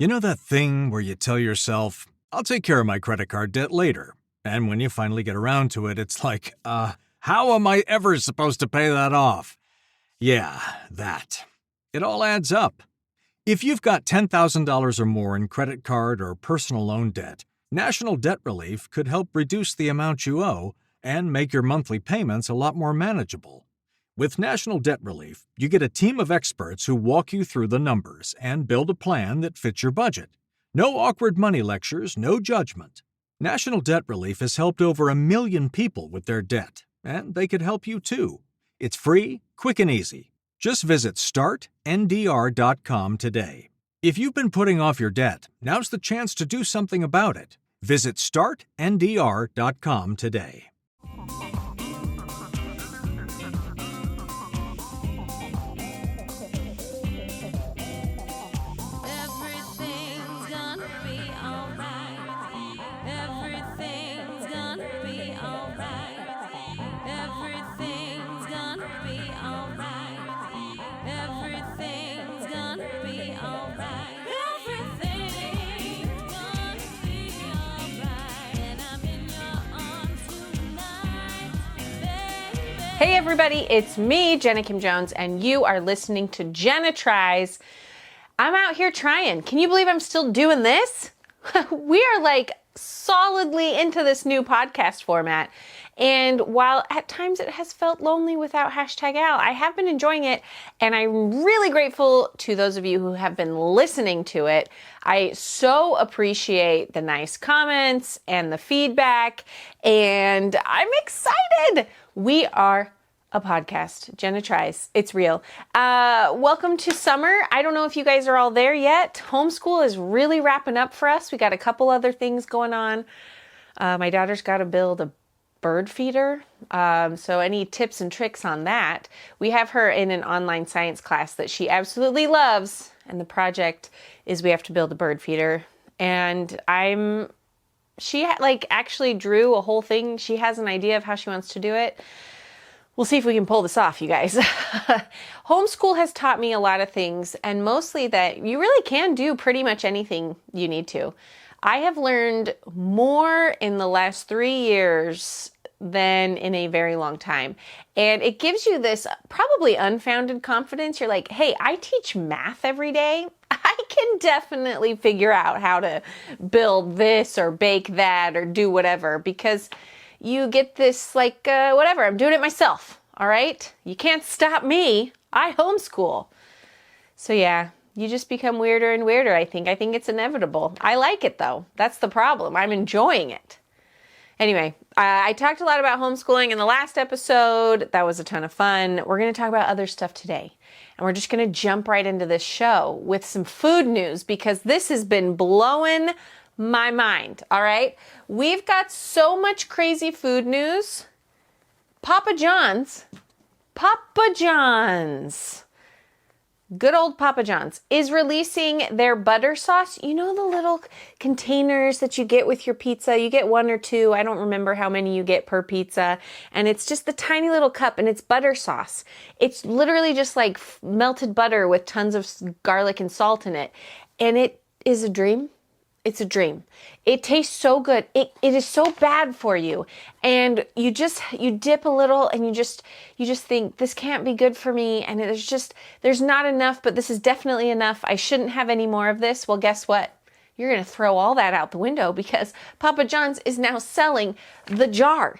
You know that thing where you tell yourself, I'll take care of my credit card debt later. And when you finally get around to it, it's like, how am I ever supposed to pay that off? Yeah, that. It all adds up. If you've got $10,000 or more in credit card or personal loan debt, National Debt Relief could help reduce the amount you owe and make your monthly payments a lot more manageable. With National Debt Relief, you get a team of experts who walk you through the numbers and build a plan that fits your budget. No awkward money lectures, no judgment. National Debt Relief has helped over 1 million people with their debt, and they could help you too. It's free, quick and easy. Just visit startndr.com today. If you've been putting off your debt, now's the chance to do something about it. Visit startndr.com today. Hey everybody, it's me, Jenna Kim Jones, and you are listening to Jenna Tries. I'm out here trying. Can you believe I'm still doing this? We are like solidly into this new podcast format. And while at times it has felt lonely without hashtag Al, I have been enjoying it. And I'm really grateful to those of you who have been listening to it. I so appreciate the nice comments and the feedback. And I'm excited. We are a podcast. Jenna Tries. It's real. Welcome to summer. I don't know if you guys are all there yet. Homeschool is really wrapping up for us. We got a couple other things going on. My daughter's got to build a bird feeder. So any tips and tricks on that? We have her in an online science class that she absolutely loves. And the project is we have to build a bird feeder. And she actually drew a whole thing. She has an idea of how she wants to do it. We'll see if we can pull this off, you guys. Homeschool has taught me a lot of things, and mostly that you really can do pretty much anything you need to. I have learned more in the last 3 years than in a very long time. And it gives you this probably unfounded confidence. You're like, hey, I teach math every day. I can definitely figure out how to build this or bake that or do whatever, because you get this whatever, I'm doing it myself. All right. You can't stop me. I homeschool. So yeah, you just become weirder and weirder. I think it's inevitable. I like it though. That's the problem. I'm enjoying it. Anyway, I talked a lot about homeschooling in the last episode. That was a ton of fun. We're going to talk about other stuff today. And we're just going to jump right into this show with some food news because this has been blowing my mind. All right. We've got so much crazy food news. Papa John's, good old Papa John's is releasing their butter sauce. You know the little containers that you get with your pizza? You get 1 or 2. I don't remember how many you get per pizza. And it's just the tiny little cup and it's butter sauce. It's literally just like melted butter with tons of garlic and salt in it. And it is a dream. It's a dream. It tastes so good. It is so bad for you. And you dip a little and you just think this can't be good for me. And there's not enough, but this is definitely enough. I shouldn't have any more of this. Well, guess what? You're going to throw all that out the window because Papa John's is now selling a jar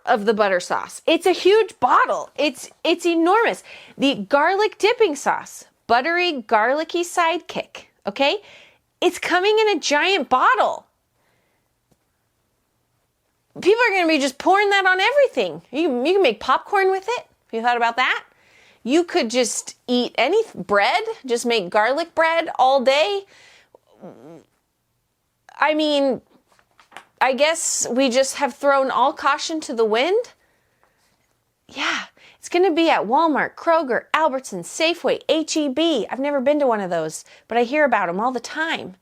of the butter sauce. It's a huge bottle. It's enormous. The garlic dipping sauce, buttery, garlicky sidekick. Okay, it's coming in a giant bottle. People are going to be just pouring that on everything. You can make popcorn with it. Have you thought about that? You could just eat any bread, just make garlic bread all day. I mean, I guess we just have thrown all caution to the wind. Yeah, it's It's going to be at Walmart, Kroger, Albertsons, Safeway, H-E-B. I've never been to one of those, but I hear about them all the time.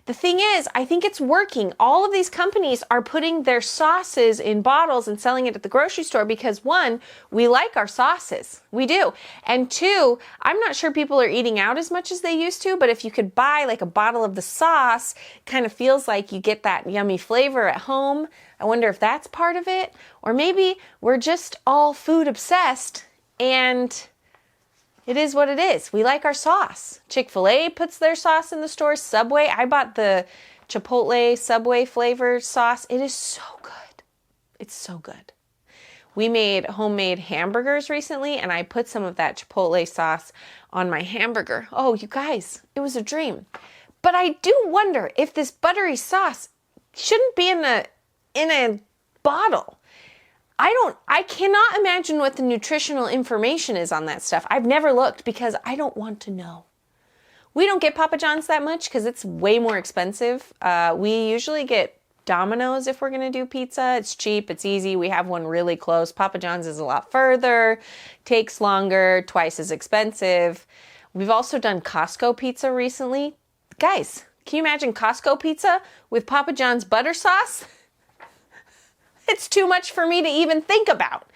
The thing is, I think it's working. All of these companies are putting their sauces in bottles and selling it at the grocery store because one, we like our sauces. We do. And two, I'm not sure people are eating out as much as they used to, but if you could buy like a bottle of the sauce, it kind of feels like you get that yummy flavor at home. I wonder if that's part of it. Or maybe we're just all food obsessed and it is what it is. We like our sauce. Chick-fil-A puts their sauce in the store. Subway. I bought the Chipotle Subway flavor sauce. It is so good. It's so good. We made homemade hamburgers recently, and I put some of that Chipotle sauce on my hamburger. Oh, you guys, it was a dream. But I do wonder if this buttery sauce shouldn't be in a bottle. I cannot imagine what the nutritional information is on that stuff. I've never looked because I don't want to know. We don't get Papa John's that much because it's way more expensive. We usually get Domino's if we're going to do pizza. It's cheap, it's easy. We have one really close. Papa John's is a lot further, takes longer, twice as expensive. We've also done Costco pizza recently. Guys, can you imagine Costco pizza with Papa John's butter sauce? It's too much for me to even think about.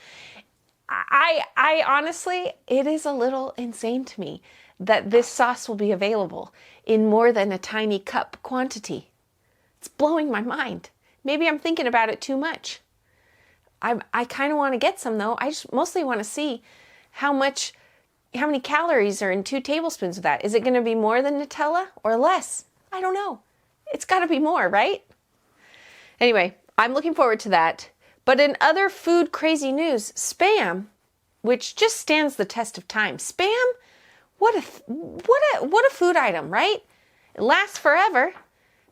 I honestly, it is a little insane to me that this sauce will be available in more than a tiny cup quantity. It's blowing my mind. Maybe I'm thinking about it too much. I kind of want to get some though. I just mostly want to see how many calories are in 2 tablespoons of that. Is it going to be more than Nutella or less? I don't know. It's got to be more, right? Anyway, I'm looking forward to that. But in other food crazy news, Spam, which just stands the test of time. Spam, what a food item, right? It lasts forever.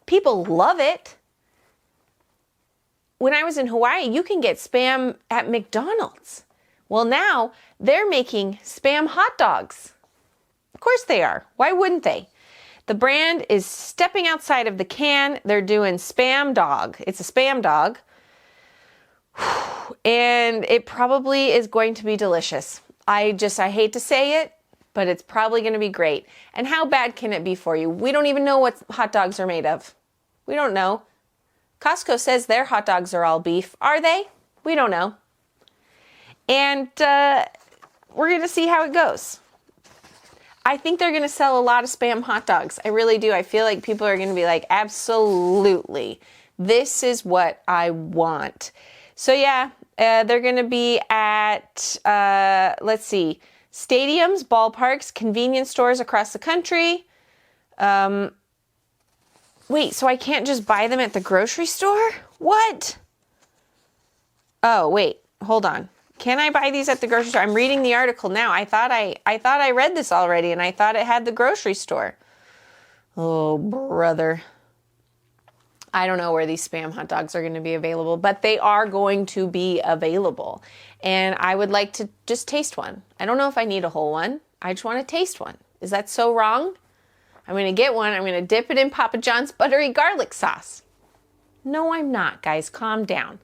People love it. When I was in Hawaii, you can get Spam at McDonald's. Well, now they're making Spam hot dogs. Of course they are. Why wouldn't they? The brand is stepping outside of the can. They're doing Spam dog. It's a Spam dog. And it probably is going to be delicious. I hate to say it, but it's probably going to be great. And how bad can it be for you? We don't even know what hot dogs are made of. We don't know. Costco says their hot dogs are all beef. Are they? We don't know. And we're going to see how it goes. I think they're going to sell a lot of Spam hot dogs. I really do. I feel like people are going to be like, absolutely. This is what I want. So yeah, they're going to be at, let's see, stadiums, ballparks, convenience stores across the country. Wait, so I can't just buy them at the grocery store? What? Oh, wait, hold on. Can I buy these at the grocery store? I'm reading the article now. I thought I read this already, and I thought it had the grocery store. Oh, brother. I don't know where these Spam hot dogs are going to be available, but they are going to be available. And I would like to just taste one. I don't know if I need a whole one. I just want to taste one. Is that so wrong? I'm going to get one. I'm going to dip it in Papa John's buttery garlic sauce. No, I'm not, guys. Calm down.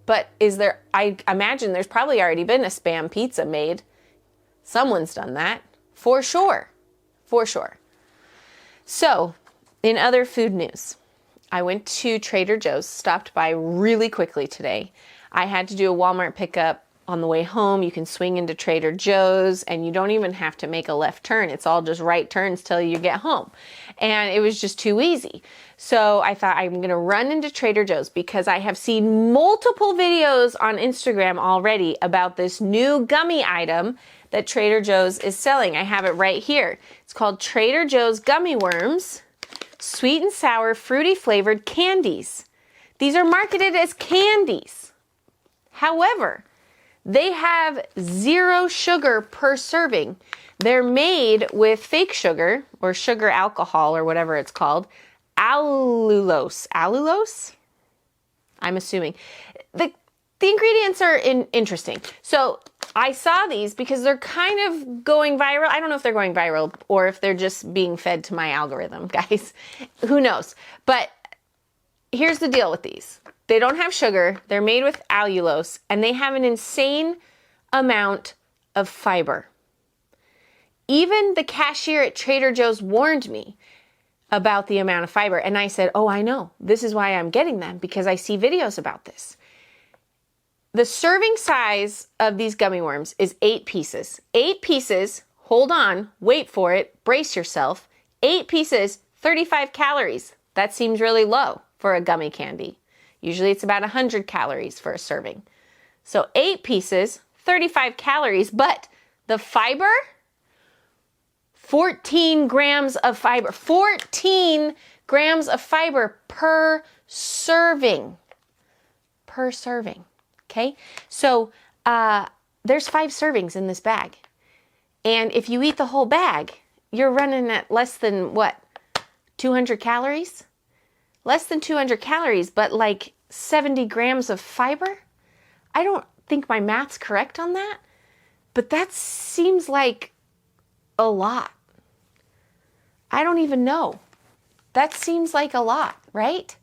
But I imagine there's probably already been a Spam pizza made. Someone's done that. For sure. For sure. So, in other food news, I went to Trader Joe's, stopped by really quickly today. I had to do a Walmart pickup on the way home. You can swing into Trader Joe's and you don't even have to make a left turn. It's all just right turns till you get home. And it was just too easy. So I thought I'm going to run into Trader Joe's because I have seen multiple videos on Instagram already about this new gummy item that Trader Joe's is selling. I have it right here. It's called Trader Joe's Gummy Worms, sweet and sour, fruity flavored candies. These are marketed as candies. However, they have 0 sugar per serving. They're made with fake sugar or sugar alcohol or whatever it's called. Allulose. Allulose? I'm assuming. The ingredients are interesting. So I saw these because they're kind of going viral. I don't know if they're going viral or if they're just being fed to my algorithm, guys. Who knows? But here's the deal with these. They don't have sugar. They're made with allulose, and they have an insane amount of fiber. Even the cashier at Trader Joe's warned me about the amount of fiber. And I said, oh, I know. This is why I'm getting them, because I see videos about this. The serving size of these gummy worms is 8 pieces. 8 pieces, hold on, wait for it, brace yourself. 8 pieces, 35 calories. That seems really low for a gummy candy. Usually it's about 100 calories for a serving. So 8 pieces, 35 calories, but the fiber, 14 grams of fiber. 14 grams of fiber per serving. Per serving. Okay? So there's 5 servings in this bag. And if you eat the whole bag, you're running at less than, what, 200 calories? Less than 200 calories, but like 70 grams of fiber? I don't think my math's correct on that, but that seems like a lot. I don't even know. That seems like a lot, right?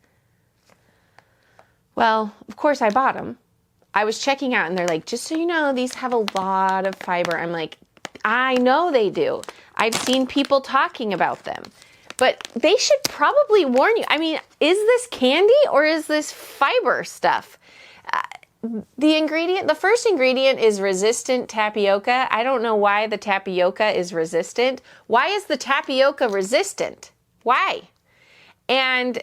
Well, of course I bought them. I was checking out and they're like, just so you know, these have a lot of fiber. I'm like, I know they do. I've seen people talking about them. But they should probably warn you. I mean, is this candy or is this fiber stuff? The first ingredient is resistant tapioca. I don't know why the tapioca is resistant. Why is the tapioca resistant? Why? And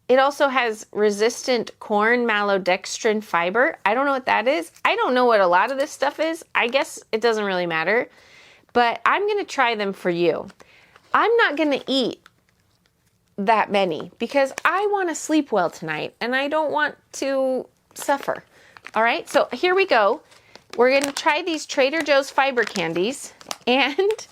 it also has resistant corn maltodextrin fiber. I don't know what that is. I don't know what a lot of this stuff is. I guess it doesn't really matter. But I'm going to try them for you. I'm not going to eat that many because I want to sleep well tonight and I don't want to suffer. All right, so here we go. We're going to try these Trader Joe's fiber candies. And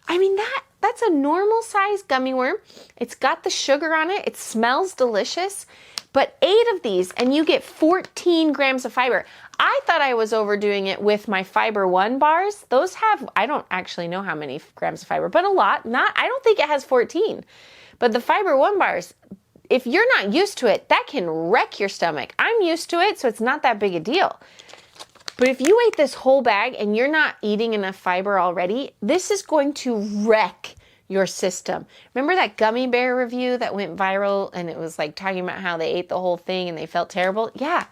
I mean, that's a normal size gummy worm. It's got the sugar on it. It smells delicious. But 8 of these and you get 14 grams of fiber. I thought I was overdoing it with my Fiber One bars. Those have, I don't actually know how many grams of fiber, but a lot. I don't think it has 14. But the Fiber One bars, if you're not used to it, that can wreck your stomach. I'm used to it, so it's not that big a deal. But if you ate this whole bag and you're not eating enough fiber already, this is going to wreck your system. Remember that gummy bear review that went viral and it was like talking about how they ate the whole thing and they felt terrible? Yeah.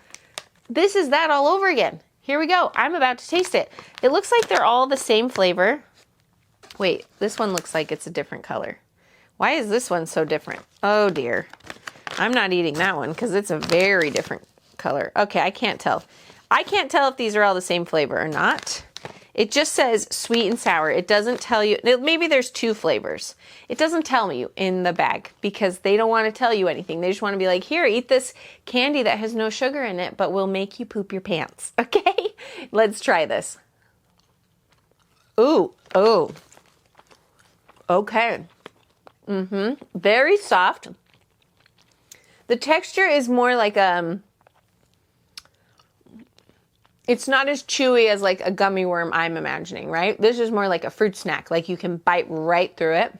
This is that all over again. Here we go. I'm about to taste it. It looks like they're all the same flavor. Wait, this one looks like it's a different color. Why is this one so different? Oh dear. I'm not eating that one because it's a very different color. Okay, I can't tell. I can't tell if these are all the same flavor or not. It just says sweet and sour. It doesn't tell you. Maybe there's 2 flavors. It doesn't tell you in the bag because they don't want to tell you anything. They just want to be like, here, eat this candy that has no sugar in it, but will make you poop your pants. Okay? Let's try this. Ooh, oh. Okay. Very soft. The texture is more like it's not as chewy as like a gummy worm I'm imagining, right? This is more like a fruit snack. Like you can bite right through it.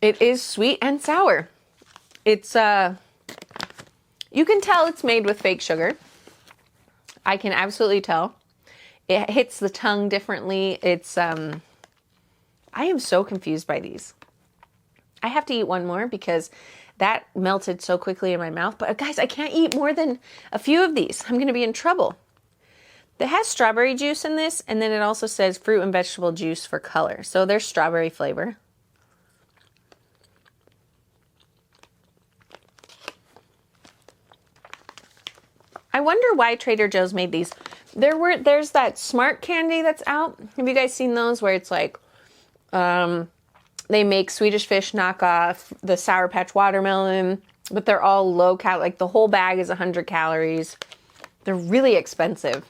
It is sweet and sour. It's, you can tell it's made with fake sugar. I can absolutely tell. It hits the tongue differently. It's, I am so confused by these. I have to eat one more because that melted so quickly in my mouth. But guys, I can't eat more than a few of these. I'm going to be in trouble. It has strawberry juice in this, and then it also says fruit and vegetable juice for color. So there's strawberry flavor. I wonder why Trader Joe's made these. There's that Smart Candy that's out. Have you guys seen those where it's like they make Swedish Fish knockoff, the Sour Patch Watermelon, but they're all low cal. Like the whole bag is 100 calories. They're really expensive.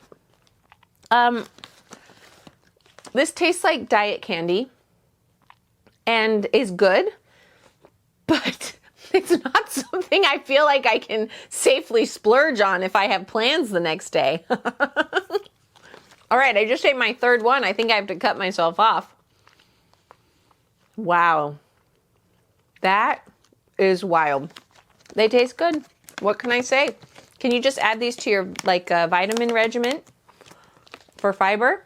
This tastes like diet candy and is good, but it's not something I feel like I can safely splurge on if I have plans the next day. All right, I just ate my 3rd one. I think I have to cut myself off. Wow. That is wild. They taste good. What can I say? Can you just add these to your vitamin regimen for fiber?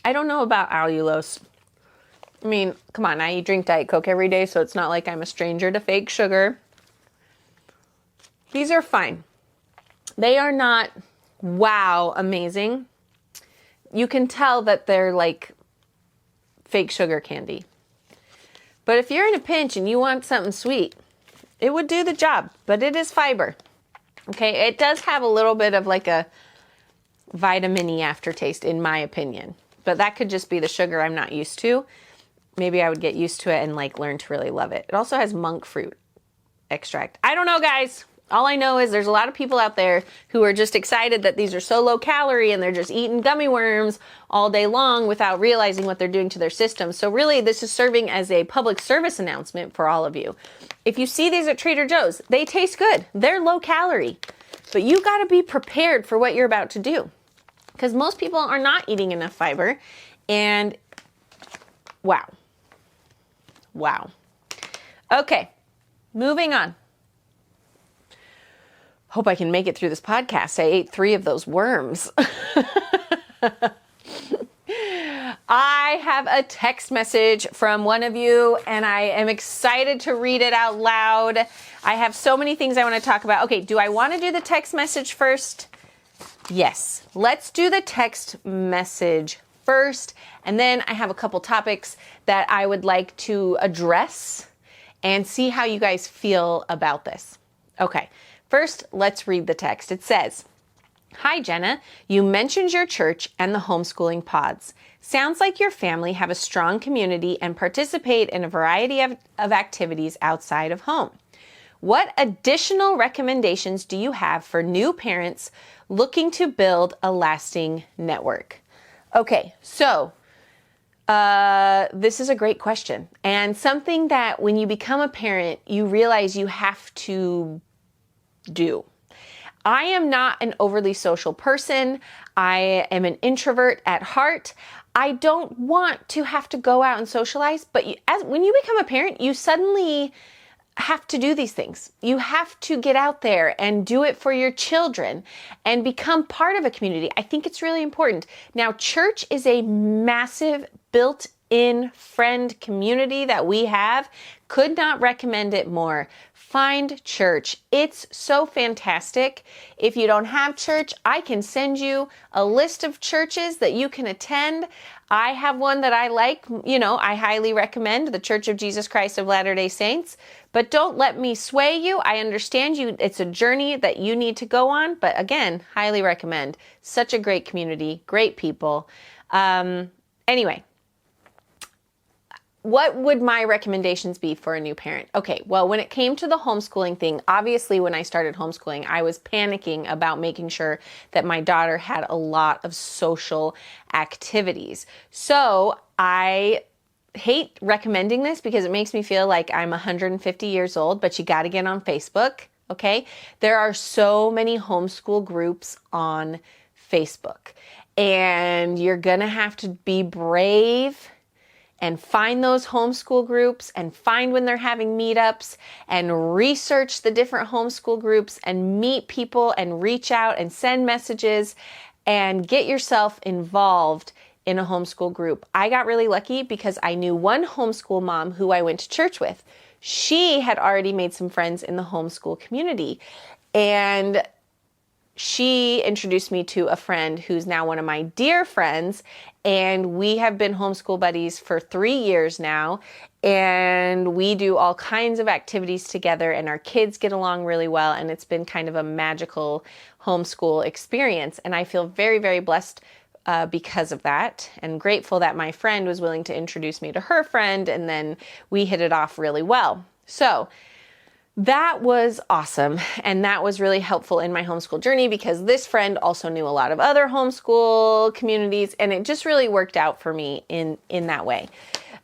I don't know about allulose. I mean, come on, I drink Diet Coke every day, so it's not like I'm a stranger to fake sugar. These are fine. They are not, wow, amazing. You can tell that they're like fake sugar candy. But if you're in a pinch and you want something sweet, it would do the job, but it is fiber. Okay, it does have a little bit of like a vitamin-y aftertaste, in my opinion. But that could just be the sugar I'm not used to. Maybe I would get used to it and like learn to really love it. It also has monk fruit extract. I don't know, guys. All I know is there's a lot of people out there who are just excited that these are so low calorie and they're just eating gummy worms all day long without realizing what they're doing to their system. So really, this is serving as a public service announcement for all of you. If you see these at Trader Joe's, they taste good. They're low calorie, but you got to be prepared for what you're about to do, because most people are not eating enough fiber. And wow. Okay, moving on. Hope I can make it through this podcast. I ate 3 of those worms. I have a text message from one of you, and I am excited to read it out loud. I have so many things I want to talk about. Okay, do I want to do the text message first? Yes, let's do the text message first, and then I have a couple topics that I would like to address and see how you guys feel about this. Okay. First, let's read the text. It says, "Hi, Jenna. You mentioned your church and the homeschooling pods. Sounds like your family have a strong community and participate in a variety of activities outside of home. What additional recommendations do you have for new parents looking to build a lasting network?" Okay, so this is a great question, and something that when you become a parent, you realize you have to do. I am not an overly social person. I am an introvert at heart. I don't want to have to go out and socialize, but when you become a parent, you suddenly have to do these things. You have to get out there and do it for your children and become part of a community. I think it's really important. Now, church is a massive built-in friend community that we have. Could not recommend it more. Find church. It's so fantastic. If you don't have church, I can send you a list of churches that you can attend. I have one that I like. I highly recommend the Church of Jesus Christ of Latter-day Saints. But don't let me sway you. I understand you. It's a journey that you need to go on. But again, highly recommend. Such a great community, great people. Anyway. What would my recommendations be for a new parent? Okay, well, when it came to the homeschooling thing, obviously when I started homeschooling, I was panicking about making sure that my daughter had a lot of social activities. So I hate recommending this because it makes me feel like I'm 150 years old, but you got to get on Facebook, okay? There are so many homeschool groups on Facebook, and you're going to have to be brave and find those homeschool groups and find when they're having meetups and research the different homeschool groups and meet people and reach out and send messages and get yourself involved in a homeschool group. I got really lucky because I knew one homeschool mom who I went to church with. She had already made some friends in the homeschool community, and she introduced me to a friend who's now one of my dear friends, and we have been homeschool buddies for 3 years now, and we do all kinds of activities together, and our kids get along really well, and it's been kind of a magical homeschool experience, and I feel very, very blessed because of that, and grateful that my friend was willing to introduce me to her friend, and then we hit it off really well. So that was awesome, and that was really helpful in my homeschool journey because this friend also knew a lot of other homeschool communities, and it just really worked out for me in that way.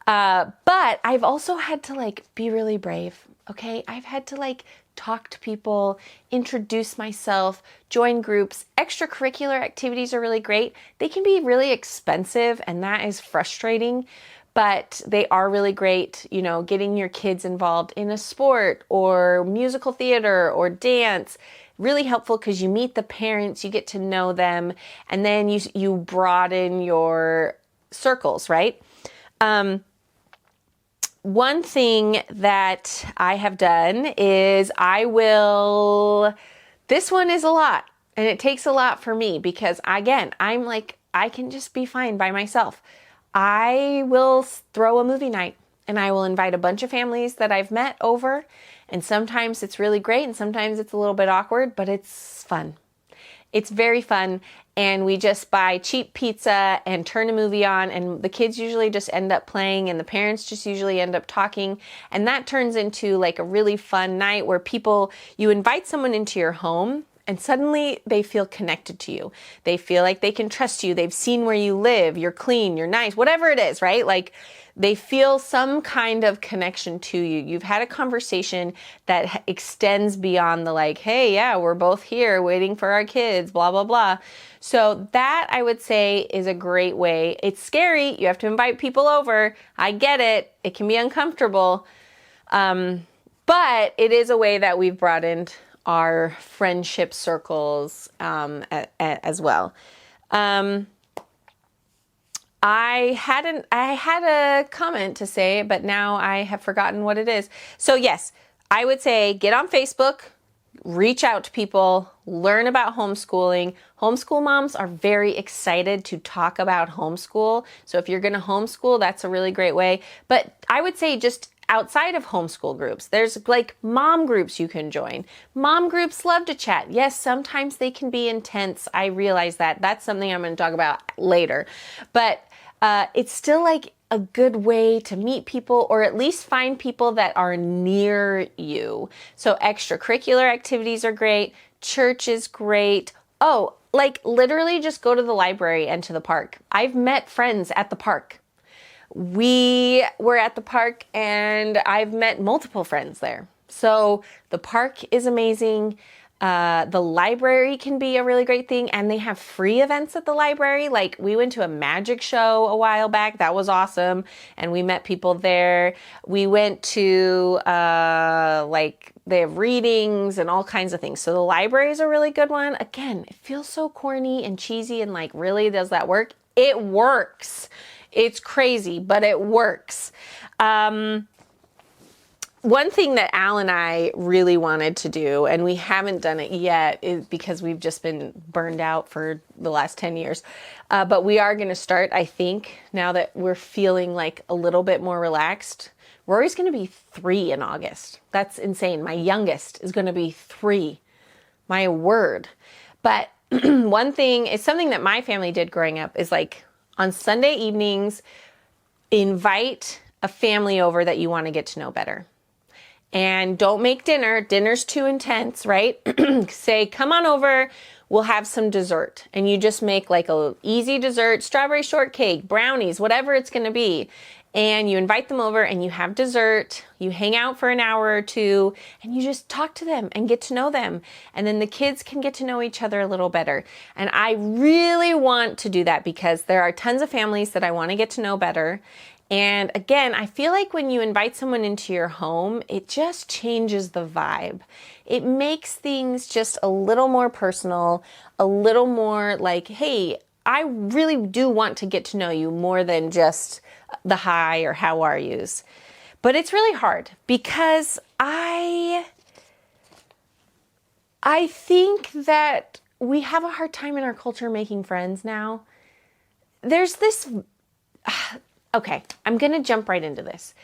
But I've also had to be really brave, okay? I've had to talk to people, introduce myself, join groups. Extracurricular activities are really great. They can be really expensive, and that is frustrating. but they are really great, getting your kids involved in a sport or musical theater or dance. Really helpful because you meet the parents, you get to know them, and then you broaden your circles, right? One thing that I have done is this one is a lot, and it takes a lot for me because, again, I'm like, I can just be fine by myself. I will throw a movie night and I will invite a bunch of families that I've met over, and sometimes it's really great and sometimes it's a little bit awkward, but it's fun. It's very fun, and we just buy cheap pizza and turn a movie on, and the kids usually just end up playing and the parents just usually end up talking, and that turns into like a really fun night where you invite someone into your home and suddenly they feel connected to you. They feel like they can trust you. They've seen where you live. You're clean. You're nice. Whatever it is, right? Like they feel some kind of connection to you. You've had a conversation that extends beyond the like, hey, yeah, we're both here waiting for our kids, blah, blah, blah. So that I would say is a great way. It's scary. You have to invite people over. I get it. It can be uncomfortable. But it is a way that we've broadened our friendship circles as well. I had a comment to say, but now I have forgotten what it is. So yes, I would say get on Facebook, reach out to people, learn about homeschooling. Homeschool moms are very excited to talk about homeschool. So if you're going to homeschool, that's a really great way. But I would say just outside of homeschool groups, there's like mom groups you can join. Mom groups love to chat. Yes, sometimes they can be intense. I realize that. That's something I'm going to talk about later. But it's still like a good way to meet people, or at least find people that are near you. So extracurricular activities are great. Church is great. Oh, like literally just go to the library and to the park. I've met friends at the park. We were at the park and I've met multiple friends there. So the park is amazing. The library can be a really great thing, and they have free events at the library. Like we went to a magic show a while back. That was awesome. And we met people there. We went to, they have readings and all kinds of things. So the library is a really good one. Again, it feels so corny and cheesy and like, really, does that work? It works. It's crazy, but it works. One thing that Al and I really wanted to do, and we haven't done it yet, is because we've just been burned out for the last 10 years. But we are going to start, I think, now that we're feeling like a little bit more relaxed. Rory's going to be 3 in August. That's insane. My youngest is going to be 3. My word. But one thing is something that my family did growing up is like, on Sunday evenings, invite a family over that you want to get to know better. And don't make dinner. Dinner's too intense, right? Say, come on over, we'll have some dessert. And you just make like a easy dessert, strawberry shortcake, brownies, whatever it's going to be. And you invite them over and you have dessert, you hang out for an hour or two, and you just talk to them and get to know them. And then the kids can get to know each other a little better. And I really want to do that because there are tons of families that I want to get to know better. And again, I feel like when you invite someone into your home, it just changes the vibe. It makes things just a little more personal, a little more like, hey, I really do want to get to know you more than just the hi or how are yous. But it's really hard because I think that we have a hard time in our culture making friends now. There's this, okay, I'm going to jump right into this.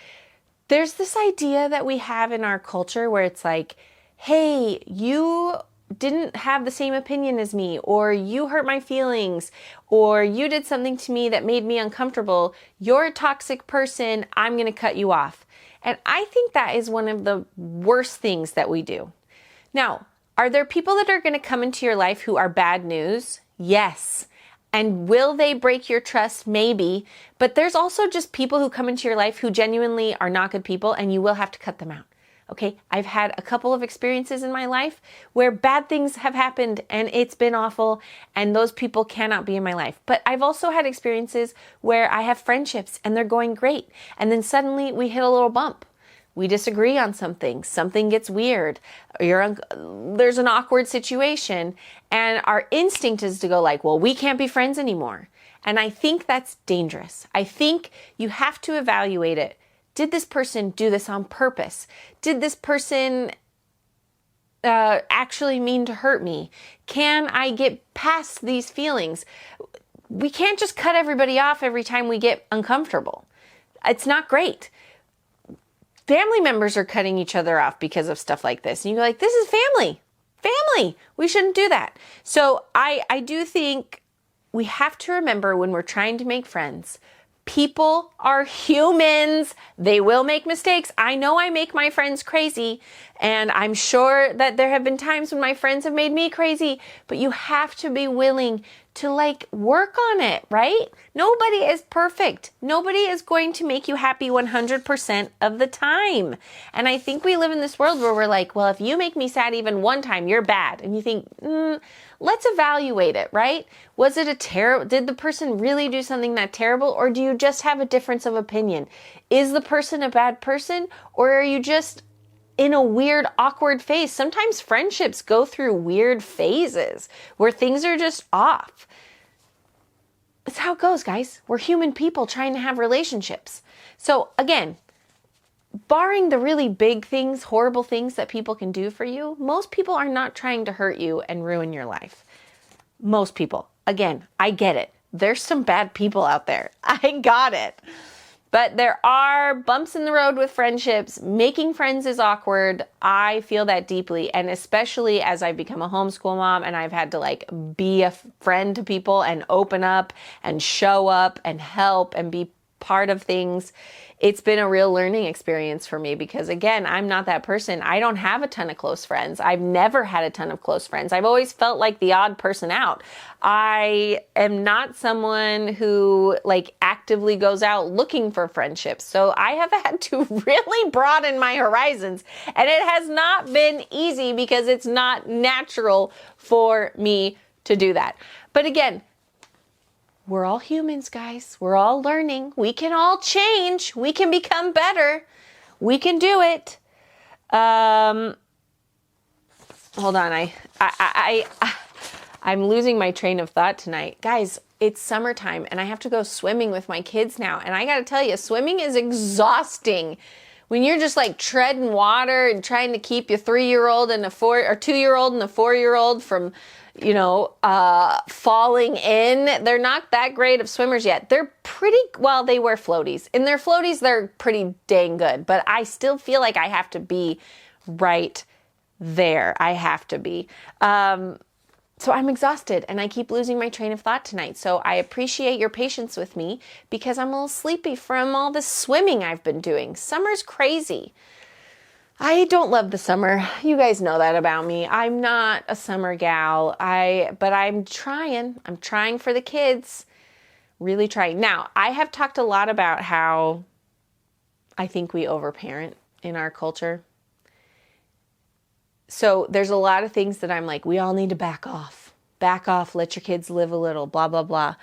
There's this idea that we have in our culture where it's like, hey, you didn't have the same opinion as me, or you hurt my feelings, or you did something to me that made me uncomfortable. You're a toxic person. I'm going to cut you off. And I think that is one of the worst things that we do. Now, are there people that are going to come into your life who are bad news? Yes. And will they break your trust? Maybe. But there's also just people who come into your life who genuinely are not good people, and you will have to cut them out. Okay, I've had a couple of experiences in my life where bad things have happened and it's been awful and those people cannot be in my life. But I've also had experiences where I have friendships and they're going great. And then suddenly we hit a little bump. We disagree on something. Something gets weird. There's an awkward situation. And our instinct is to go like, well, we can't be friends anymore. And I think that's dangerous. I think you have to evaluate it. Did this person do this on purpose? Did this person actually mean to hurt me? Can I get past these feelings? We can't just cut everybody off every time we get uncomfortable. It's not great. Family members are cutting each other off because of stuff like this. And you're like, this is family. Family. We shouldn't do that. So I do think we have to remember when we're trying to make friends, people are humans. They will make mistakes. I know I make my friends crazy, and I'm sure that there have been times when my friends have made me crazy, but you have to be willing to work on it, right? Nobody is perfect. Nobody is going to make you happy 100% of the time. And I think we live in this world where we're like, well, if you make me sad even one time, you're bad. And you think, let's evaluate it, right? Was it did the person really do something that terrible, or do you just have a difference of opinion? Is the person a bad person, or are you just in a weird, awkward phase? Sometimes friendships go through weird phases where things are just off. It's how it goes, guys. We're human people trying to have relationships. So again, barring the really big things, horrible things that people can do for you, most people are not trying to hurt you and ruin your life. Most people. Again, I get it. There's some bad people out there. I got it. But there are bumps in the road with friendships. Making friends is awkward. I feel that deeply. And especially as I've become a homeschool mom and I've had to be a friend to people and open up and show up and help and be part of things. It's been a real learning experience for me because, again, I'm not that person. I don't have a ton of close friends. I've never had a ton of close friends. I've always felt like the odd person out. I am not someone who actively goes out looking for friendships. So I have had to really broaden my horizons, and it has not been easy because it's not natural for me to do that. But again, we're all humans, guys. We're all learning. We can all change. We can become better. We can do it. Hold on. I'm losing my train of thought tonight. Guys, it's summertime and I have to go swimming with my kids now. And I got to tell you, swimming is exhausting. When you're just treading water and trying to keep your 3-year-old and a 2-year-old and a 4-year-old from falling in. They're not that great of swimmers yet. They're they wear floaties. In their floaties, they're pretty dang good, but I still feel like I have to be right there. I have to be. So I'm exhausted and I keep losing my train of thought tonight. So I appreciate your patience with me because I'm a little sleepy from all the swimming I've been doing. Summer's crazy. I don't love the summer. You guys know that about me. I'm not a summer gal. But I'm trying. I'm trying for the kids. Really trying. Now, I have talked a lot about how I think we overparent in our culture. So there's a lot of things that I'm like, we all need to back off. Back off, let your kids live a little, blah, blah, blah.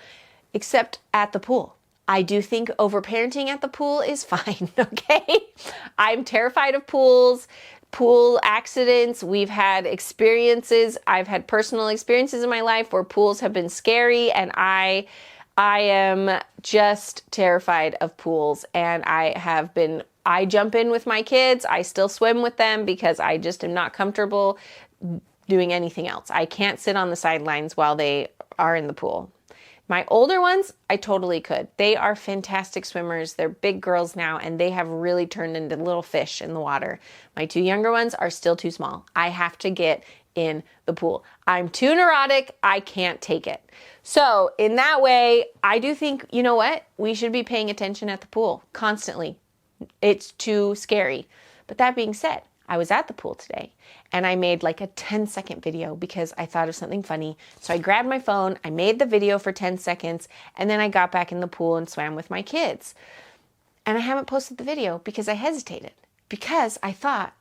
Except at the pool. I do think overparenting at the pool is fine, okay? I'm terrified of pools, pool accidents. We've had experiences. I've had personal experiences in my life where pools have been scary, and I am just terrified of pools. And I jump in with my kids. I still swim with them because I just am not comfortable doing anything else. I can't sit on the sidelines while they are in the pool. My older ones, I totally could. They are fantastic swimmers. They're big girls now, and they have really turned into little fish in the water. My 2 younger ones are still too small. I have to get in the pool. I'm too neurotic. I can't take it. So in that way, I do think, you know what? We should be paying attention at the pool constantly. It's too scary. But that being said, I was at the pool today and I made a 10-second video because I thought of something funny. So I grabbed my phone, I made the video for 10 seconds, and then I got back in the pool and swam with my kids. And I haven't posted the video because I hesitated. Because I thought,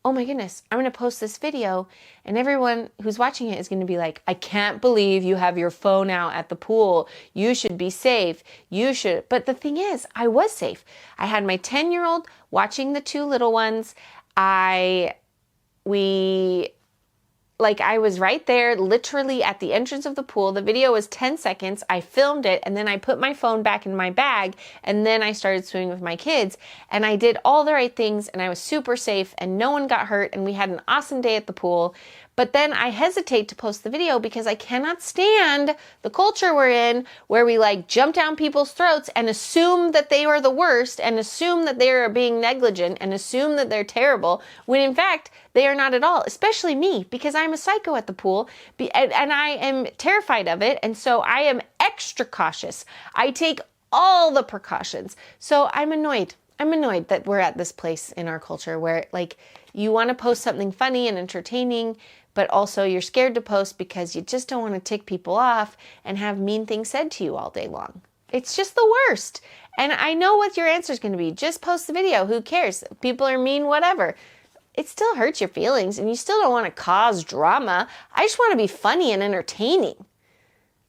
oh my goodness, I'm going to post this video and everyone who's watching it is going to be like, I can't believe you have your phone out at the pool. You should be safe. You should. But the thing is, I was safe. I had my 10-year-old watching the two little ones. I was right there, literally at the entrance of the pool. The video was 10 seconds. I filmed it, and then I put my phone back in my bag, and then I started swimming with my kids. And I did all the right things, and I was super safe, and no one got hurt, and we had an awesome day at the pool. But then I hesitate to post the video because I cannot stand the culture we're in where we jump down people's throats and assume that they are the worst and assume that they are being negligent and assume that they're terrible when in fact they are not at all, especially me because I'm a psycho at the pool and I am terrified of it. And so I am extra cautious. I take all the precautions. So I'm annoyed. I'm annoyed that we're at this place in our culture where you want to post something funny and entertaining, but also you're scared to post because you just don't want to tick people off and have mean things said to you all day long. It's just the worst. And I know what your answer is going to be. Just post the video. Who cares? People are mean, whatever. It still hurts your feelings and you still don't want to cause drama. I just want to be funny and entertaining.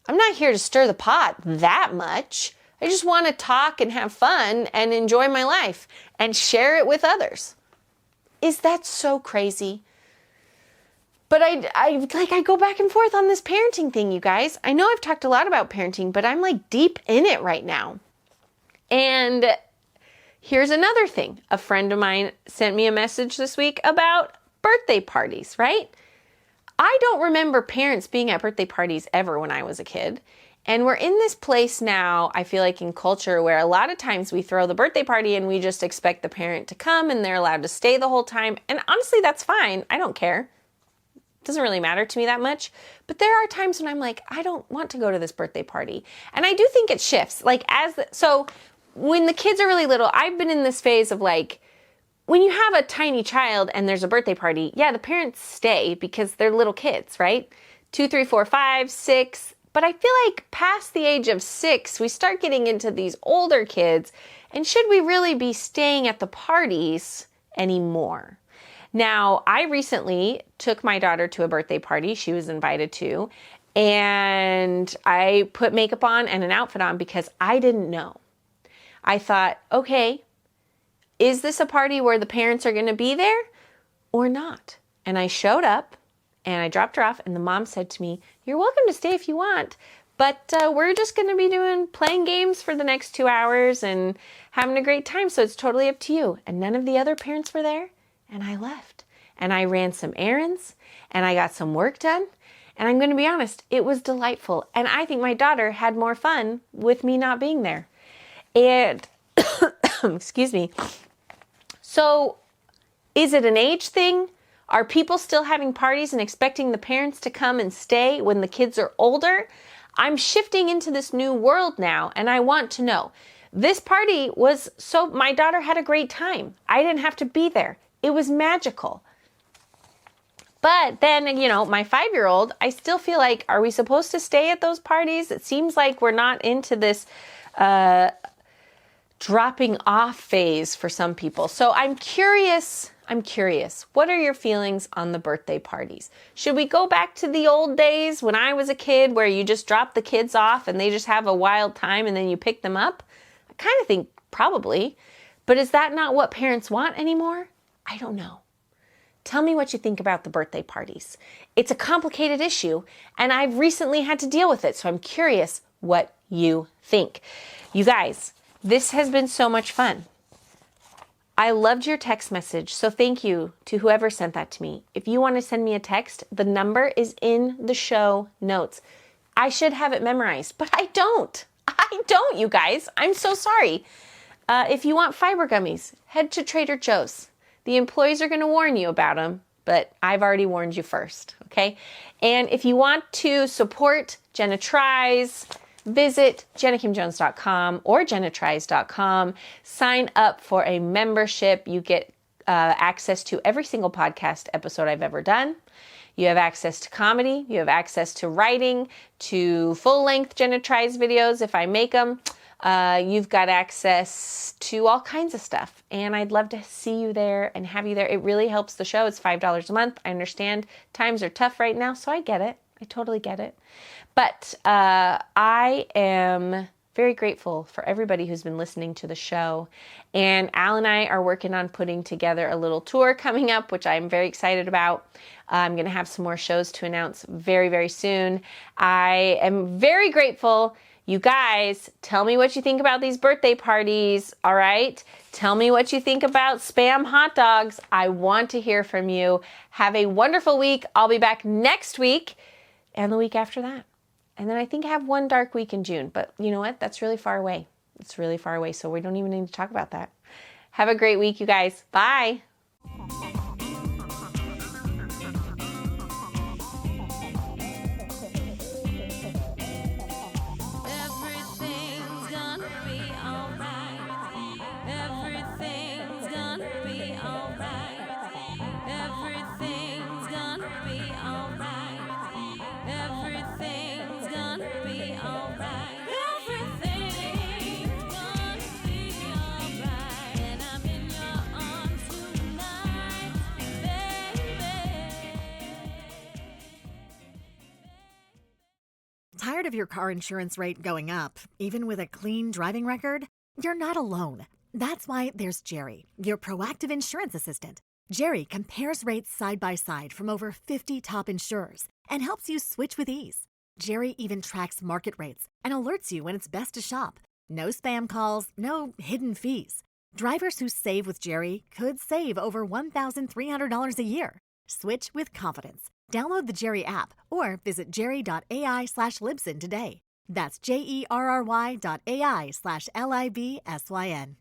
I'm not here to stir the pot that much. I just want to talk and have fun and enjoy my life and share it with others. Is that so crazy? But I go back and forth on this parenting thing, you guys. I know I've talked a lot about parenting, but I'm deep in it right now. And here's another thing. A friend of mine sent me a message this week about birthday parties, right? I don't remember parents being at birthday parties ever when I was a kid. And we're in this place now, I feel like in culture, where a lot of times we throw the birthday party and we just expect the parent to come and they're allowed to stay the whole time. And honestly, that's fine. I don't care. It doesn't really matter to me that much. But there are times when I'm like, I don't want to go to this birthday party. And I do think it shifts. So when the kids are really little, I've been in this phase of when you have a tiny child and there's a birthday party, yeah, the parents stay because they're little kids, right? 2, 3, 4, 5, 6. But I feel like past the age of 6, we start getting into these older kids. And should we really be staying at the parties anymore? Now, I recently took my daughter to a birthday party she was invited to. And I put makeup on and an outfit on because I didn't know. I thought, okay, is this a party where the parents are going to be there or not? And I showed up. And I dropped her off and the mom said to me, you're welcome to stay if you want, but we're just going to be playing games for the next 2 hours and having a great time. So it's totally up to you. And none of the other parents were there. And I left and I ran some errands and I got some work done. And I'm going to be honest, it was delightful. And I think my daughter had more fun with me not being there. And excuse me. So is it an age thing? Are people still having parties and expecting the parents to come and stay when the kids are older? I'm shifting into this new world now, and I want to know. This party my daughter had a great time. I didn't have to be there. It was magical. But then, my 5-year-old, I still feel like, are we supposed to stay at those parties? It seems like we're not into this dropping off phase for some people. So I'm curious. What are your feelings on the birthday parties? Should we go back to the old days when I was a kid where you just drop the kids off and they just have a wild time and then you pick them up? I kind of think probably. But is that not what parents want anymore? I don't know. Tell me what you think about the birthday parties. It's a complicated issue and I've recently had to deal with it. So I'm curious what you think. You guys, this has been so much fun. I loved your text message, so thank you to whoever sent that to me. If you want to send me a text, the number is in the show notes. I should have it memorized, but I don't. You guys. I'm so sorry. If you want fiber gummies, head to Trader Joe's. The employees are going to warn you about them, but I've already warned you first, okay? And if you want to support Jenna Tries, visit jennakimjones.com or jennatries.com. Sign up for a membership. You get access to every single podcast episode I've ever done. You have access to comedy. You have access to writing, to full-length Jenna Tries videos if I make them. You've got access to all kinds of stuff, and I'd love to see you there and have you there. It really helps the show. It's $5 a month. I understand times are tough right now, so I get it. I totally get it. But I am very grateful for everybody who's been listening to the show. And Al and I are working on putting together a little tour coming up, which I'm very excited about. I'm going to have some more shows to announce very, very soon. I am very grateful. You guys, tell me what you think about these birthday parties, all right? Tell me what you think about Spam hot dogs. I want to hear from you. Have a wonderful week. I'll be back next week and the week after that. And then I think I have one dark week in June, but you know what? That's really far away. It's really far away, so we don't even need to talk about that. Have a great week, you guys. Bye. Tired of your car insurance rate going up, even with a clean driving record? You're not alone. That's why there's Jerry, your proactive insurance assistant. Jerry compares rates side by side from over 50 top insurers and helps you switch with ease. Jerry even tracks market rates and alerts you when it's best to shop. No spam calls, no hidden fees. Drivers who save with Jerry could save over $1,300 a year. Switch with confidence. Download the Jerry app or visit jerry.ai/Libsyn today. That's JERRY.ai/LIBSYN.